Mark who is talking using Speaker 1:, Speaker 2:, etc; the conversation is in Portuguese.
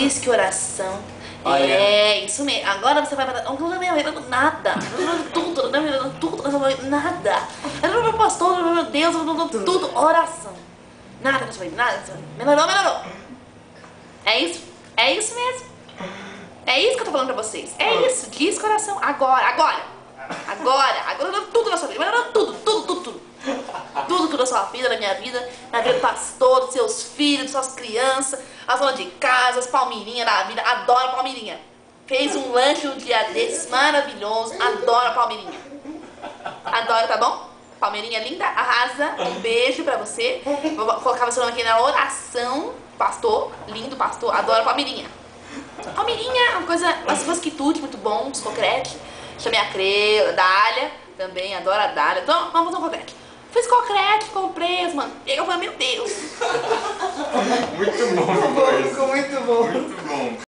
Speaker 1: Diz que oração.
Speaker 2: Olha.
Speaker 1: É, isso mesmo. Agora você vai para nada. Tudo, nada. Meu pastor, meu Deus, tudo. Oração. Nada, nada. Melhorou. É isso? É isso mesmo. É isso que eu tô falando pra vocês. É isso. Diz coração. Agora. Tudo na sua vida. Tudo. Tudo da sua vida, da minha vida do pastor, dos seus filhos, das suas crianças, as donas de casa, as palmeirinhas da vida. Adoro a palmeirinha. Fez um lanche um dia desses maravilhoso. Adoro a palmeirinha. Adoro, tá bom? Palmeirinha linda, arrasa. Um beijo pra você. Vou colocar seu nome aqui na oração. Pastor, lindo pastor. Adoro a palmeirinha. Palmeirinha, uma coisa quitute, muito bom, os concrete. Chamei a Creu, Dália, também, adoro a Dália. Então, vamos fazer um concrete. Fiz concrete, comprei as manteigas, eu falei, meu Deus.
Speaker 2: Muito bom,
Speaker 3: Ficou muito bom.